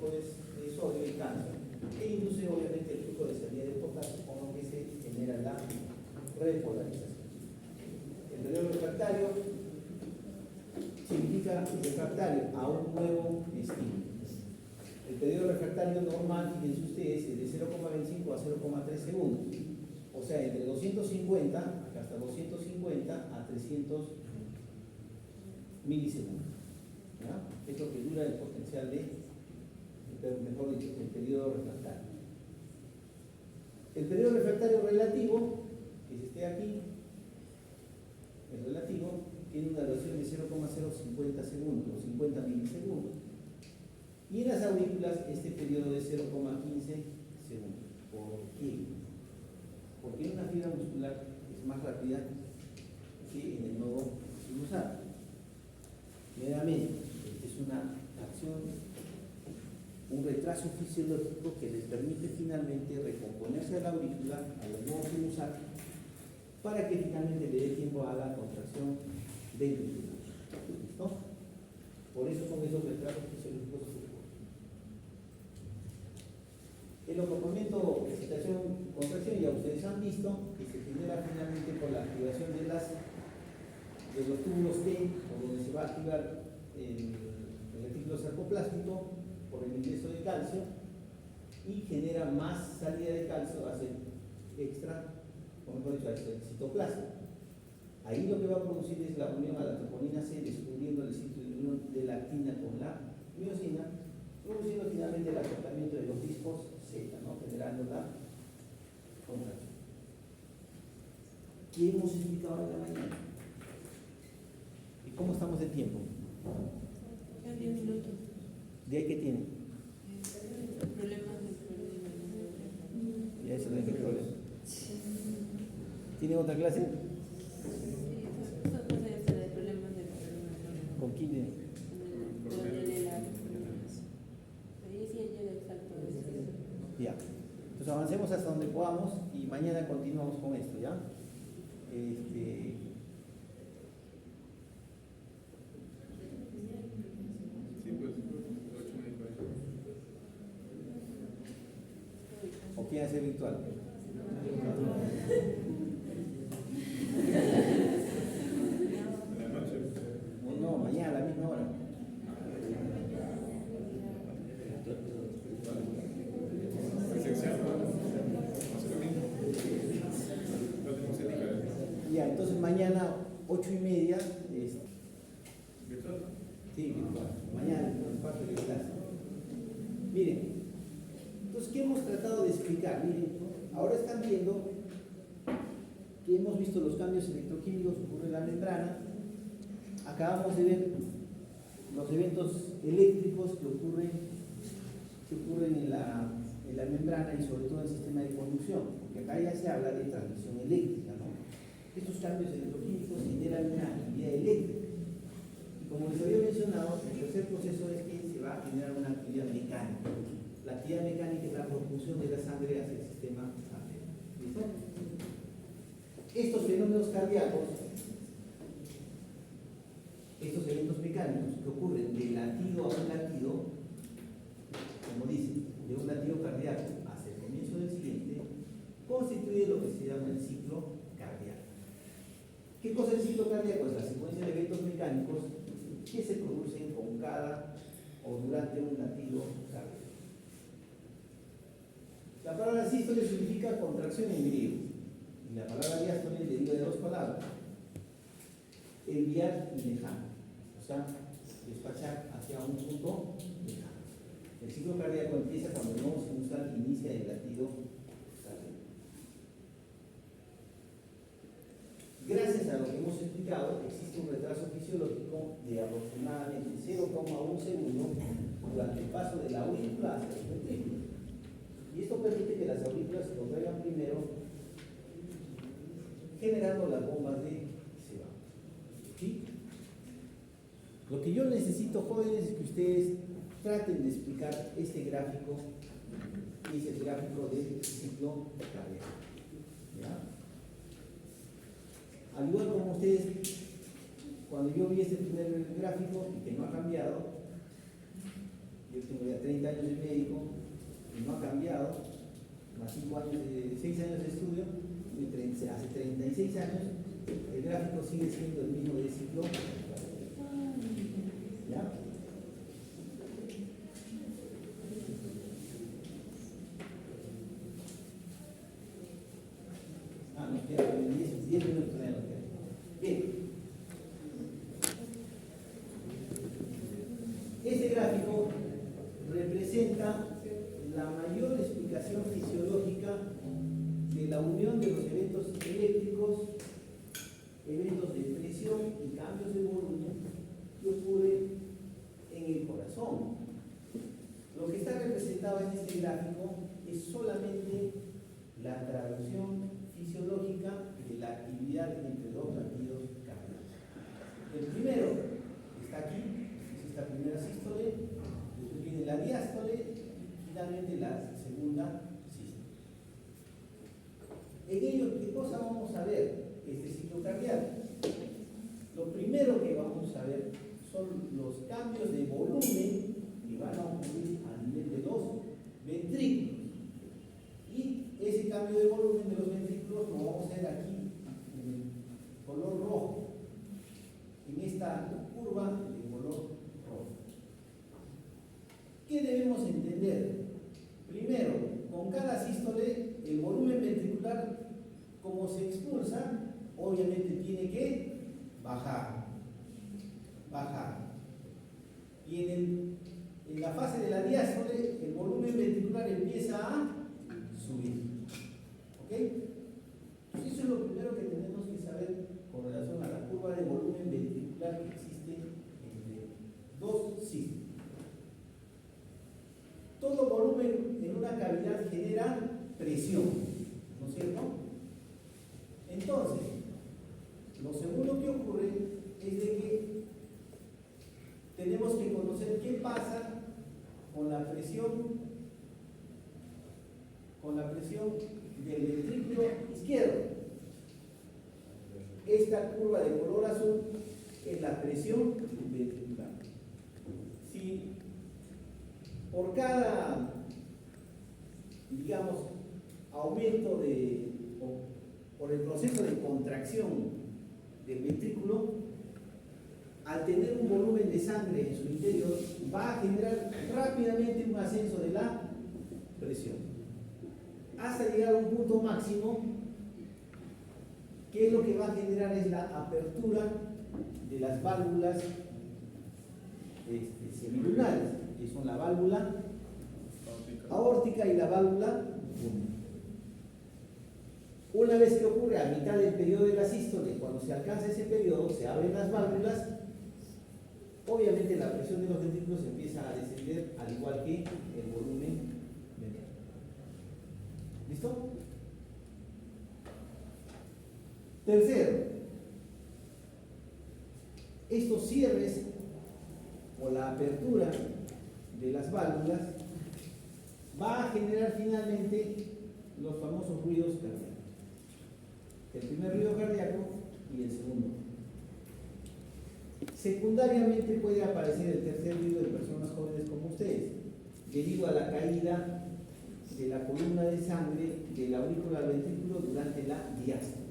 flujo de sodio y calcio, que induce obviamente el flujo de salida de potasio, con lo que se genera la repolarización. El periodo refractario significa refractario a un nuevo estímulo. El periodo refractario normal, fíjense ustedes, es de 0,25 a 0,3 segundos. O sea, entre 250, acá hasta 250 a 300 milisegundos. ¿Ya? Es lo que dura el potencial mejor dicho, el periodo refractario. El periodo refractario relativo, que es este aquí, el relativo, tiene una duración de 0,050 segundos o 50 milisegundos. Y en las aurículas este periodo de 0,15 segundos. ¿Por qué? Porque en una fibra muscular es más rápida que en el nodo sinusal. Nuevamente, es una acción, un retraso fisiológico que les permite finalmente recomponerse a la aurícula, al nodo sinusal, para que finalmente le dé tiempo a la contracción del auricular. ¿Listo? Por eso son esos retrasos fisiológicos que ocurren. El ocupamiento, excitación, contracción, ya ustedes han visto que se genera finalmente por la activación de los túbulos T, por donde se va a activar el retículo sarcoplástico por el ingreso de calcio y genera más salida de calcio hacia el extra, como mejor dicho, hacia el citoplasma. Ahí lo que va a producir es la unión a la troponina C, descubriendo el sitio de unión de la actina con la miosina, produciendo finalmente el acortamiento de los discos Z, ¿no? Generando la contracción. ¿Qué hemos explicado en la mañana? ¿Y cómo estamos de tiempo? Ya 10 minutos. ¿De ahí qué tienen? Problemas de problema. Ya eso no hay problema. ¿Tienen otra clase? Sí, esa cosa ya de problemas de problema. ¿Con quién tienen? Con el ahí sí llega exacto. Ya. Entonces avancemos hasta donde podamos y mañana continuamos con esto, ¿ya? Sí, pues, 8:40. ¿O quieren hacer virtual? En la noche. No, mañana a la misma hora. Presencial, ¿no? Más que mismo. No tenemos ética. Ya, entonces mañana 8:30. ¿Virtual? Sí, virtual. Mañana en parte de clase. Miren, entonces, ¿qué hemos tratado de explicar? Miren, ahora están viendo que hemos visto los cambios electroquímicos que ocurren en la membrana. Acabamos de ver los eventos eléctricos que ocurren en la membrana y sobre todo en el sistema de conducción, porque acá ya se habla de transmisión eléctrica, ¿no? Estos cambios electroquímicos generan una actividad eléctrica. Y como les había mencionado, el tercer proceso es que se va a generar una actividad mecánica. La actividad mecánica es la propulsión de la sangre hacia el sistema arterial. ¿Listo? Estos fenómenos cardíacos, estos eventos mecánicos que ocurren de latido a un latido, como dicen, de un latido cardíaco hacia el comienzo del siguiente, constituye lo que se llama el ciclo cardíaco. ¿Qué cosa es el ciclo cardíaco? Es la secuencia de eventos mecánicos que se producen con cada o durante un latido cardíaco. La palabra sístole significa contracción en griego y la palabra diástole deriva de dos palabras: enviar y dejar, o sea, despachar hacia un punto lejano. El ciclo cardíaco empieza cuando el nodo sinusal inicia el latido cardíaco. Gracias a lo que hemos explicado, existe un retraso fisiológico de aproximadamente 0,1 segundo durante el paso de la aurícula hasta el ventrículo. Y esto permite que las aurículas se contraigan primero, generando las bombas de sebado. ¿Sí? Lo que yo necesito, jóvenes, es que ustedes traten de explicar este gráfico, que es el gráfico del ciclo cardíaco. ¿Ya? Al igual como ustedes, cuando yo vi este primer gráfico, y que no ha cambiado, Yo tengo ya 30 años de médico y no ha cambiado, más 5 años, 6 años de estudio, y hace 36 años el gráfico sigue siendo el mismo de ciclo. ¿Ya? Nos quedan 10 minutos de la. Bien. Este gráfico representa la mayor explicación fisiológica de la unión de los eventos eléctricos, eventos de presión y cambios de volumen que ocurren en el corazón. Lo que está representado en este gráfico es solamente la traducción fisiológica de la actividad entre dos latidos cardíacos. El primero está aquí, es esta primera sístole, después viene la diástole y finalmente la segunda sístole. En ello, ¿qué cosa vamos a ver? Este ciclo cardíaco. Lo primero que vamos a ver son los cambios de volumen que van a ocurrir a nivel de los ventrículos. Y ese cambio de volumen de los ventrículos lo vamos a ver aquí en el color rojo, en esta curva de color rojo. ¿Qué debemos entender? Primero, con cada sístole, el volumen ventricular, como se expulsa, obviamente tiene que bajar. Y en la fase de la diástole, el volumen ventricular empieza a subir. ¿Ok? Entonces, eso es lo primero que tenemos que saber con relación a la curva de volumen ventricular que existe entre dos sístoles. Todo volumen en una cavidad genera presión, ¿no es cierto? Entonces, lo segundo que ocurre es de que tenemos que conocer qué pasa con la presión del ventrículo izquierdo. Esta curva de color azul es la presión ventricular. Si por cada, digamos, aumento por el proceso de contracción del ventrículo, al tener un volumen de sangre en su interior, va a generar rápidamente un ascenso de la presión, hasta llegar a un punto máximo, que es lo que va a generar es la apertura de las válvulas semilunares, que son la válvula aórtica y la válvula pulmonar. Una vez que ocurre a mitad del periodo de la sístole, cuando se alcanza ese periodo, se abren las válvulas, obviamente la presión de los ventrículos empieza a descender, al igual que el volumen ventricular. ¿Listo? Tercero, estos cierres o la apertura de las válvulas va a generar finalmente los famosos ruidos cardíacos. El primer ruido cardíaco y el segundo. Secundariamente puede aparecer el tercer ruido de personas jóvenes como ustedes, debido a la caída de la columna de sangre de la aurícula al ventrículo durante la diástole.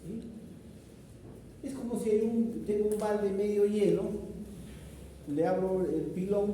¿Sí? Es como si tengo un balde medio lleno, le abro el pilón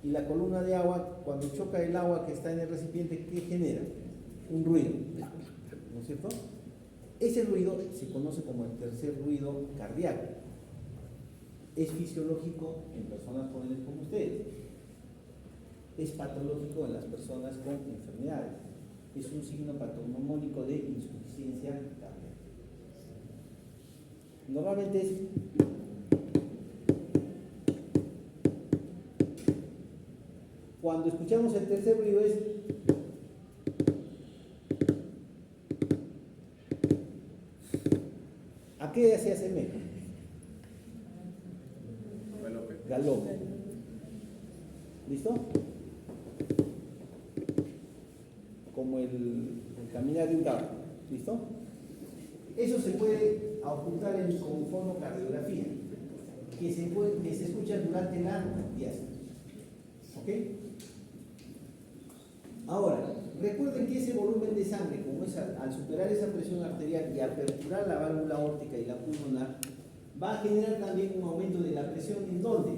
y la columna de agua, cuando choca el agua que está en el recipiente, ¿qué genera? Un ruido, ¿no es cierto? Ese ruido se conoce como el tercer ruido cardíaco. Es fisiológico en personas jóvenes como ustedes. Es patológico en las personas con enfermedades. Es un signo patognomónico de insuficiencia cardíaca. Normalmente es cuando escuchamos el tercer ruido es ¿a qué se asemeja? Galope. ¿Listo? Como el caminar de un caballo. ¿Listo? Eso se puede ocultar con fonocardiografía. que se escucha durante la diástole. ¿Ok? Ahora, recuerden que ese volumen de sangre, como es al superar esa presión arterial y aperturar la válvula aórtica y la pulmonar, va a generar también un aumento de la presión. ¿En dónde?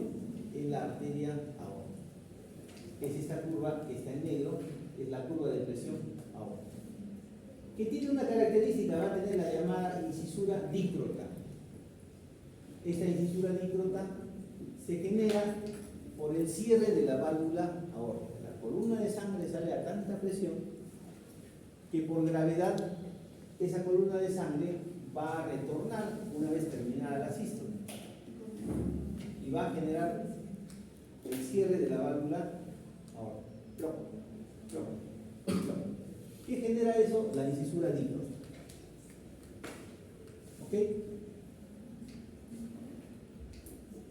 En la arteria aórtica. Es esta curva que está en negro, es la curva de presión aórtica, que tiene una característica, va a tener la llamada incisura dícrota. Esta incisura dícrota se genera por el cierre de la válvula aórtica. La columna de sangre sale a tanta presión que por gravedad esa columna de sangre va a retornar una vez terminada la sístole y va a generar el cierre de la válvula aórtica. ¿Qué genera eso? La incisura dícrota. ¿Ok?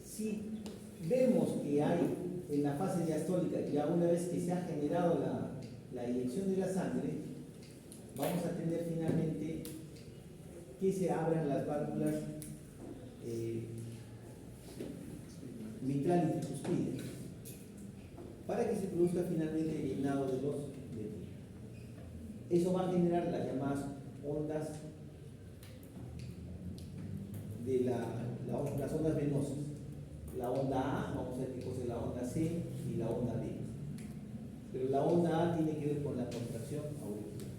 Si vemos que hay en la fase diastólica, ya una vez que se ha generado la eyección de la sangre, vamos a tener finalmente que se abran las válvulas mitral y tricuspide para que se produzca finalmente el llenado de los ventrículos. Eso va a generar las llamadas ondas de las ondas venosas. La onda A, vamos a ver qué cosa es la onda C y la onda B. Pero la onda A tiene que ver con la contracción auricular.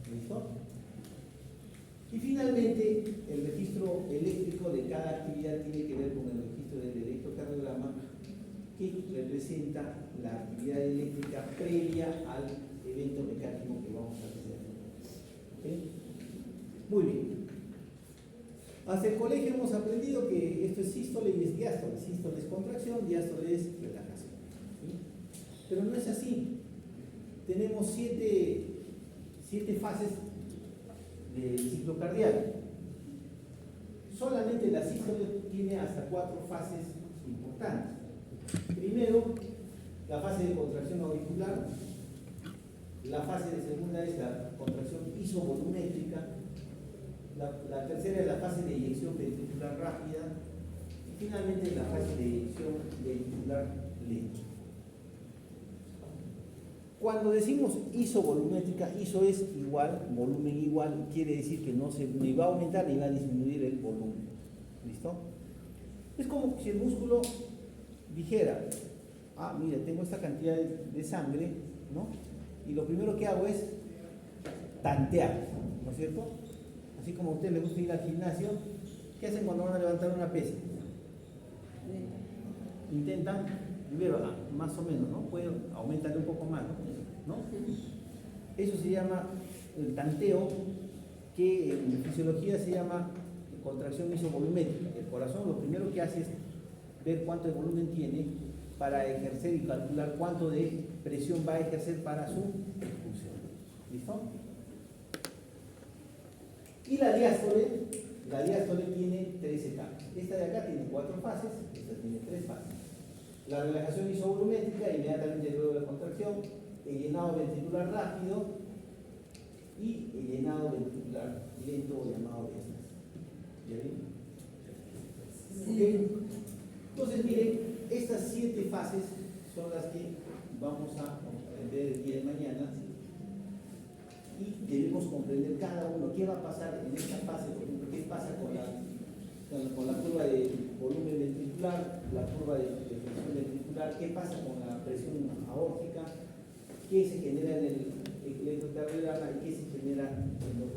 ¿Listo? Y finalmente, el registro eléctrico de cada actividad tiene que ver con el registro del electrocardiograma, que representa la actividad eléctrica previa al evento mecánico que vamos a hacer. ¿Okay? Muy bien. Hasta el colegio hemos aprendido que esto es sístole y es diástole. Sístole es contracción, diástole es relajación. ¿Sí? Pero no es así. Tenemos siete fases del ciclo cardíaco. Solamente la sístole tiene hasta 4 fases importantes. Primero, la fase de contracción auricular. La fase de segunda es la contracción isovolumétrica. La tercera es la fase de eyección ventricular rápida. Y finalmente la fase de eyección ventricular lenta. Cuando decimos isovolumétrica, iso es igual, volumen igual, quiere decir que no se ni va a aumentar ni va a disminuir el volumen. ¿Listo? Es como si el músculo dijera, ah, mira, tengo esta cantidad de sangre, ¿no? Y lo primero que hago es tantear, ¿no es cierto? Así como a usted le gusta ir al gimnasio, ¿qué hacen cuando van a levantar una pesa? Intentan, primero, más o menos, ¿no? Pueden aumentarle un poco más, ¿no? Eso se llama el tanteo, que en fisiología se llama contracción isovolumétrica. El corazón lo primero que hace es ver cuánto de volumen tiene para ejercer y calcular cuánto de presión va a ejercer para su expulsión. ¿Listo? Y la diástole tiene 3 etapas. Esta de acá tiene 4 fases, esta tiene 3 fases. La relajación isovolumétrica, inmediatamente luego de la contracción, el llenado ventricular rápido y el llenado ventricular lento o llamado diástole. ¿Ya ven? Sí. ¿Okay? Entonces, miren, estas 7 fases son las que vamos a ver el día de mañana. Y debemos comprender cada uno qué va a pasar en esta fase, por ejemplo, qué pasa con la curva de volumen ventricular, la curva de presión ventricular, qué pasa con la presión aórtica, qué se genera en el electrocardiograma y qué se genera en los